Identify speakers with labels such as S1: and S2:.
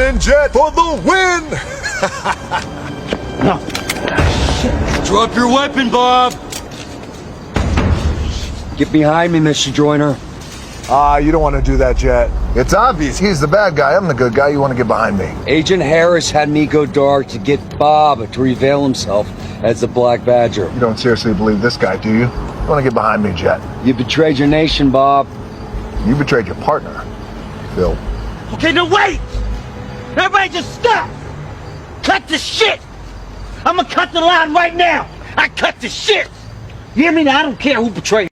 S1: in, Jet, for the win!
S2: No.
S3: Drop your weapon, Bob!
S2: Get behind me, Mr. Joyner.
S1: You don't want to do that, Jet. It's obvious. He's the bad guy. I'm the good guy. You want to get behind me.
S2: Agent Harris had me go dark to get Bob to reveal himself as the Black Badger.
S1: You don't seriously believe this guy, do you? You want to get behind me, Jet.
S2: You betrayed your nation, Bob.
S1: You betrayed your partner, Phil.
S3: Okay, now wait! Everybody just stop! Cut the shit! I'm gonna cut the line right now! I cut the shit! You hear me now? I don't care who betrayed